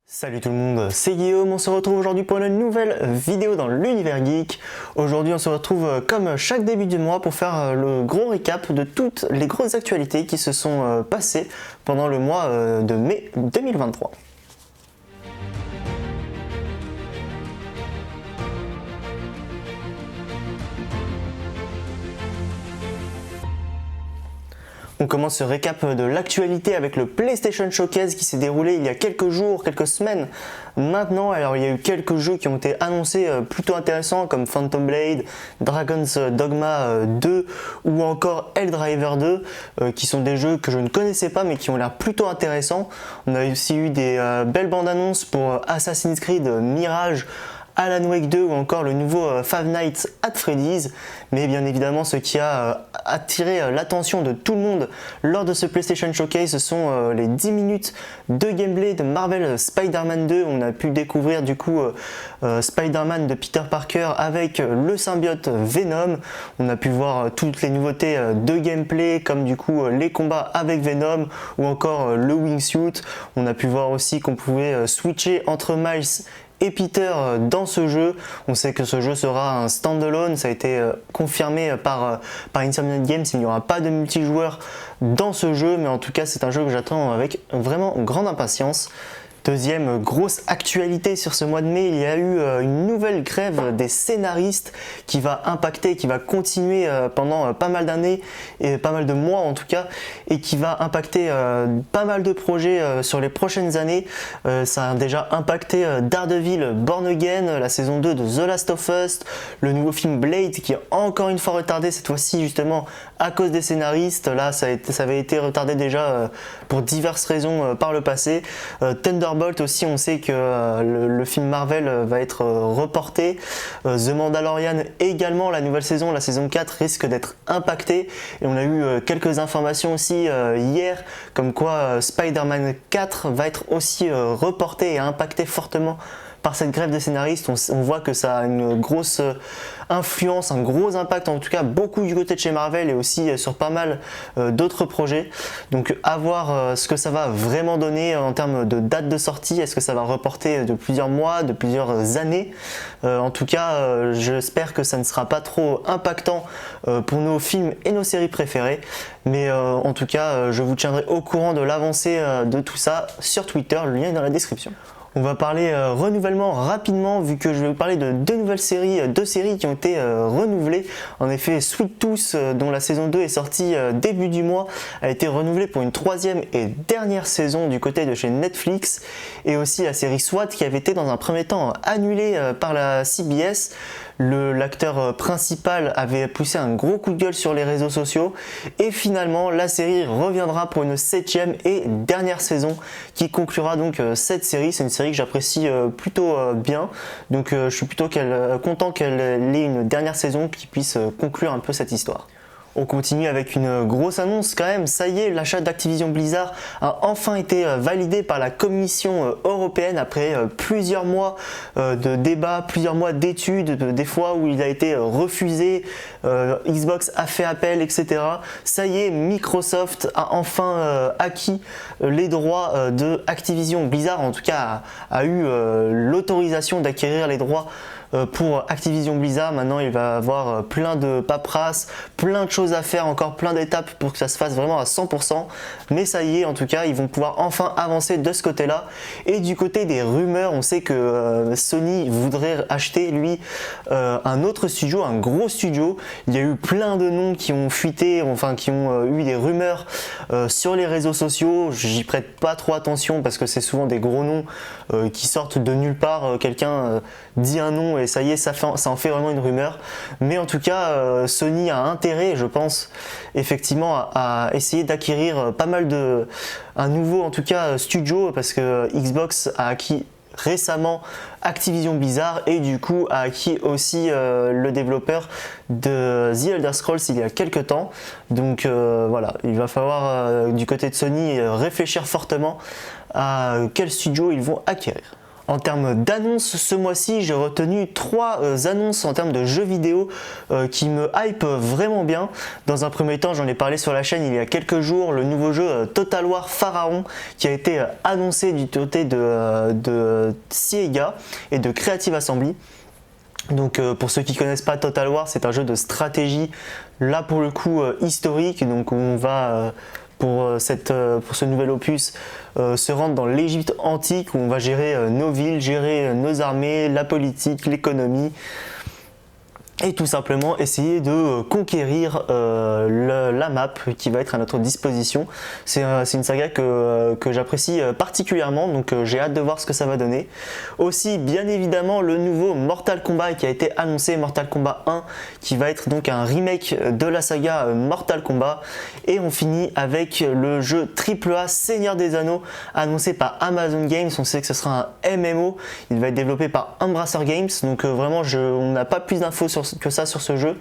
Salut tout le monde, c'est Guillaume, on se retrouve aujourd'hui pour une nouvelle vidéo dans l'univers geek. Aujourd'hui on se retrouve comme chaque début du mois pour faire le gros récap de toutes les grosses actualités qui se sont passées pendant le mois de mai 2023. On commence ce récap de l'actualité avec le PlayStation Showcase qui s'est déroulé il y a quelques jours, quelques semaines maintenant. Alors il y a eu quelques jeux qui ont été annoncés plutôt intéressants comme Phantom Blade, Dragon's Dogma 2 ou encore Helldriver 2 qui sont des jeux que je ne connaissais pas mais qui ont l'air plutôt intéressants. On a aussi eu des belles bandes annonces pour Assassin's Creed Mirage, Alan Wake 2 ou encore le nouveau Five Nights at Freddy's. Mais bien évidemment ce qui a attiré l'attention de tout le monde lors de ce PlayStation Showcase, ce sont les 10 minutes de gameplay de Marvel Spider-Man 2. On a pu découvrir du coup Spider-Man de Peter Parker avec le symbiote Venom. On a pu voir toutes les nouveautés de gameplay comme du coup les combats avec Venom ou encore le wingsuit. On a pu voir aussi qu'on pouvait switcher entre Miles et Peter dans ce jeu. On sait que ce jeu sera un standalone, ça a été confirmé par Insomniac Games, il n'y aura pas de multijoueur dans ce jeu, mais en tout cas c'est un jeu que j'attends avec vraiment grande impatience. Deuxième grosse actualité sur ce mois de mai, il y a eu une nouvelle grève des scénaristes qui va impacter, qui va continuer pendant pas mal d'années et pas mal de mois en tout cas, et qui va impacter pas mal de projets sur les prochaines années. Ça a déjà impacté Daredevil Born Again, la saison 2 de The Last of Us, le nouveau film Blade qui est encore une fois retardé cette fois-ci justement à cause des scénaristes. Là ça avait été retardé déjà pour diverses raisons par le passé. Thunderbolt aussi, on sait que le film Marvel va être reporté. The Mandalorian également, la nouvelle saison, la saison 4 risque d'être impactée. Et on a eu quelques informations aussi hier, comme quoi Spider-Man 4 va être aussi reporté et impacté fortement par cette grève des scénaristes. On voit que ça a une grosse influence, un gros impact en tout cas beaucoup du côté de chez Marvel et aussi sur pas mal d'autres projets. Donc à voir ce que ça va vraiment donner en termes de date de sortie. Est-ce que ça va reporter de plusieurs mois, de plusieurs années? En tout cas j'espère que ça ne sera pas trop impactant pour nos films et nos séries préférées. Mais en tout cas je vous tiendrai au courant de l'avancée de tout ça sur Twitter, le lien est dans la description. On va parler renouvellement rapidement vu que je vais vous parler de deux séries qui ont été renouvelées. En effet, Sweet Tooth dont la saison 2 est sortie début du mois a été renouvelée pour une troisième et dernière saison du côté de chez Netflix, et aussi la série SWAT qui avait été dans un premier temps annulée par la CBS. L'acteur principal avait poussé un gros coup de gueule sur les réseaux sociaux et finalement la série reviendra pour une 7e et dernière saison qui conclura donc cette série. C'est une série que j'apprécie plutôt bien, donc je suis plutôt content qu'elle ait une dernière saison qui puisse conclure un peu cette histoire. On continue avec une grosse annonce quand même, ça y est, l'achat d'Activision Blizzard a enfin été validé par la Commission européenne après plusieurs mois de débats, plusieurs mois d'études, des fois où il a été refusé, Xbox a fait appel, etc. Ça y est, Microsoft a enfin acquis les droits de Activision Blizzard, en tout cas a eu l'autorisation d'acquérir les droits pour Activision Blizzard. Maintenant il va avoir plein de paperasse, plein de choses à faire, encore plein d'étapes pour que ça se fasse vraiment à 100%, mais ça y est, en tout cas ils vont pouvoir enfin avancer de ce côté là. Et du côté des rumeurs, on sait que Sony voudrait acheter lui un autre studio, un gros studio. Il y a eu plein de noms qui ont fuité, enfin qui ont eu des rumeurs sur les réseaux sociaux. J'y prête pas trop attention parce que c'est souvent des gros noms qui sortent de nulle part. Quelqu'un dit un nom et ça y est, ça en fait vraiment une rumeur. Mais en tout cas Sony a intérêt, je pense effectivement à essayer d'acquérir pas mal un nouveau en tout cas studio, parce que Xbox a acquis récemment Activision Blizzard et du coup a acquis aussi le développeur de The Elder Scrolls il y a quelques temps. Donc voilà, il va falloir du côté de Sony réfléchir fortement à quel studio ils vont acquérir. En termes d'annonces, ce mois-ci, j'ai retenu 3 annonces en termes de jeux vidéo qui me hype vraiment bien. Dans un premier temps, j'en ai parlé sur la chaîne il y a quelques jours, le nouveau jeu Total War Pharaon qui a été annoncé du côté de Sega et de Creative Assembly. Donc pour ceux qui ne connaissent pas Total War, c'est un jeu de stratégie, là pour le coup historique, donc on va... pour ce nouvel opus, se rendre dans l'Égypte antique où on va gérer nos villes, gérer nos armées, la politique, l'économie et tout simplement essayer de conquérir la map qui va être à notre disposition. C'est une saga que j'apprécie particulièrement, donc j'ai hâte de voir ce que ça va donner. Aussi bien évidemment le nouveau Mortal Kombat qui a été annoncé, Mortal Kombat 1, qui va être donc un remake de la saga Mortal Kombat. Et on finit avec le jeu AAA Seigneur des Anneaux annoncé par Amazon Games. On sait que ce sera un MMO, il va être développé par Embracer Games, donc vraiment on n'a pas plus d'infos que ça sur ce jeu,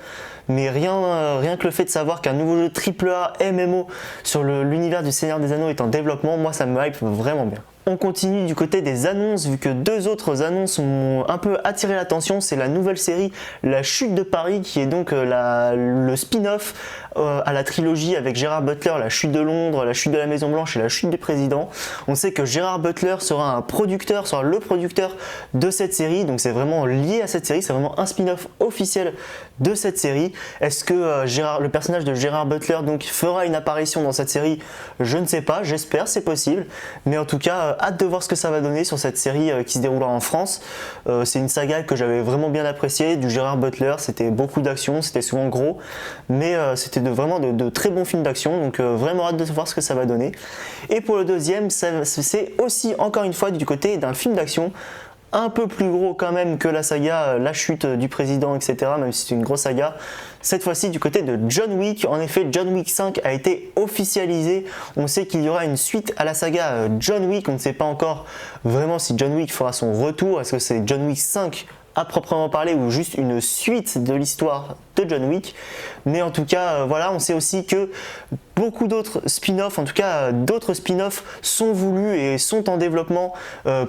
mais rien que le fait de savoir qu'un nouveau jeu AAA MMO sur l'univers du Seigneur des Anneaux est en développement, moi ça me hype vraiment bien. On continue du côté des annonces, vu que 2 autres annonces ont un peu attiré l'attention. C'est la nouvelle série La Chute de Paris, qui est donc le spin-off à la trilogie avec Gérard Butler, La Chute de Londres, La Chute de la Maison Blanche et La Chute du Président. On sait que Gérard Butler sera le producteur de cette série, donc c'est vraiment lié à cette série, c'est vraiment un spin-off officiel de cette série. Est-ce que le personnage de Gérard Butler donc fera une apparition dans cette série? Je ne sais pas, j'espère, c'est possible, mais en tout cas hâte de voir ce que ça va donner sur cette série qui se déroulera en France. C'est une saga que j'avais vraiment bien appréciée, du Gérard Butler, c'était beaucoup d'action, c'était souvent gros, mais c'était vraiment de très bons films d'action, donc vraiment hâte de voir ce que ça va donner. Et pour le deuxième, c'est aussi encore une fois du côté d'un film d'action, un peu plus gros quand même que la saga La Chute du Président, etc., même si c'est une grosse saga. Cette fois-ci du côté de John Wick. En effet, John Wick 5 a été officialisé. On sait qu'il y aura une suite à la saga John Wick. On ne sait pas encore vraiment si John Wick fera son retour. Est-ce que c'est John Wick 5 à proprement parler ou juste une suite de l'histoire de John Wick? Mais en tout cas, voilà, on sait aussi que beaucoup d'autres spin-offs, en tout cas d'autres spin-offs sont voulus et sont en développement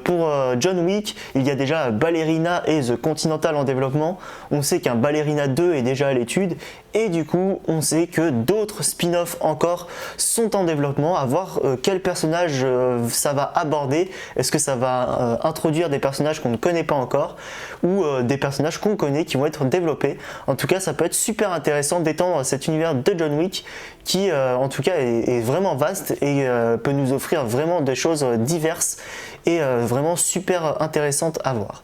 pour John Wick. Il y a déjà Ballerina et The Continental en développement. On sait qu'un Ballerina 2 est déjà à l'étude et du coup on sait que d'autres spin-offs encore sont en développement. À voir quel personnage ça va aborder. Est-ce que ça va introduire des personnages qu'on ne connaît pas encore ou des personnages qu'on connaît qui vont être développés. En tout cas, ça peut être super intéressant d'étendre cet univers de John Wick qui en tout cas est vraiment vaste et peut nous offrir vraiment des choses diverses et vraiment super intéressantes à voir.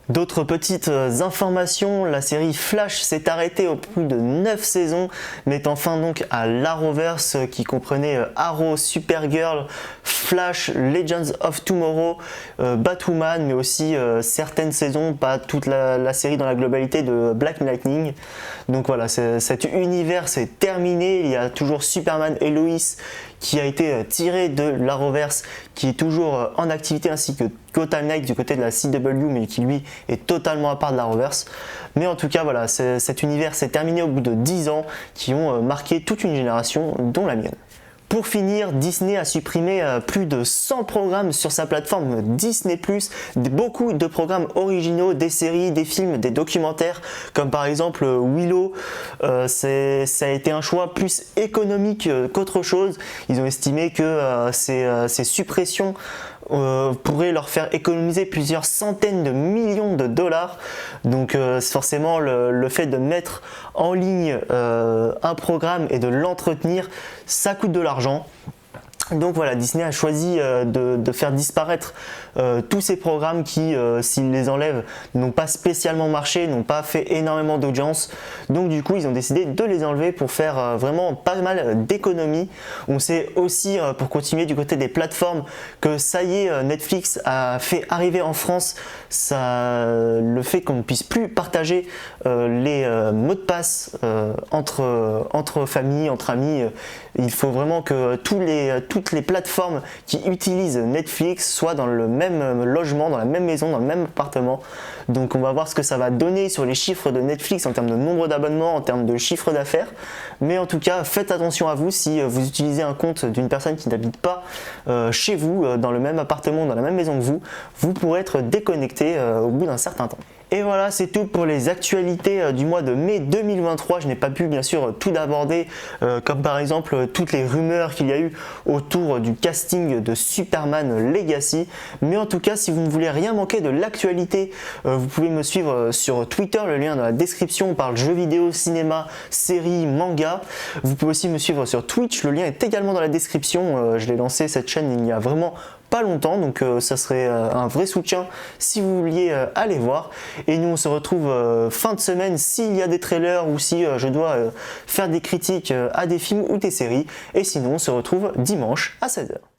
D'autres petites informations, la série Flash s'est arrêtée au bout de 9 saisons, mettant fin donc à l'Arrowverse qui comprenait Arrow, Supergirl, Flash, Legends of Tomorrow, Batwoman, mais aussi certaines saisons, pas toute la série dans la globalité de Black Lightning. Donc voilà, cet univers s'est terminé, il y a toujours Superman et Lois qui a été tiré de l'Arrowverse, qui est toujours en activité, ainsi que Gotham Knight du côté de la CW, mais qui lui est totalement à part de l'Arrowverse. Mais en tout cas, voilà, cet univers s'est terminé au bout de 10 ans, qui ont marqué toute une génération, dont la mienne. Pour finir, Disney a supprimé plus de 100 programmes sur sa plateforme Disney+, beaucoup de programmes originaux, des séries, des films, des documentaires, comme par exemple Willow. Ça a été un choix plus économique qu'autre chose. Ils ont estimé que ces suppressions pourrait leur faire économiser plusieurs centaines de millions de dollars. Donc forcément le fait de mettre en ligne un programme et de l'entretenir, ça coûte de l'argent. Donc voilà, Disney a choisi de faire disparaître tous ces programmes qui, s'ils les enlèvent, n'ont pas spécialement marché, n'ont pas fait énormément d'audience. Donc du coup, ils ont décidé de les enlever pour faire vraiment pas mal d'économies. On sait aussi, pour continuer du côté des plateformes, que ça y est, Netflix a fait arriver en France le fait qu'on ne puisse plus partager les mots de passe entre familles, entre amis. Il faut vraiment que toutes les plateformes qui utilisent Netflix soient dans le même logement, dans la même maison, dans le même appartement. Donc on va voir ce que ça va donner sur les chiffres de Netflix en termes de nombre d'abonnements, en termes de chiffre d'affaires. Mais en tout cas, faites attention à vous si vous utilisez un compte d'une personne qui n'habite pas chez vous, dans le même appartement, dans la même maison que vous pourrez être déconnecté au bout d'un certain temps. Et voilà, c'est tout pour les actualités du mois de mai 2023. Je n'ai pas pu bien sûr tout aborder, comme par exemple toutes les rumeurs qu'il y a eu autour du casting de Superman Legacy. Mais en tout cas, si vous ne voulez rien manquer de l'actualité, vous pouvez me suivre sur Twitter, le lien dans la description. On parle jeux vidéo, cinéma, séries, manga. Vous pouvez aussi me suivre sur Twitch, le lien est également dans la description. Je l'ai lancé cette chaîne il y a vraiment pas longtemps, donc ça serait un vrai soutien si vous vouliez aller voir. Et nous on se retrouve fin de semaine s'il y a des trailers ou si je dois faire des critiques à des films ou des séries. Et sinon on se retrouve dimanche à 16h.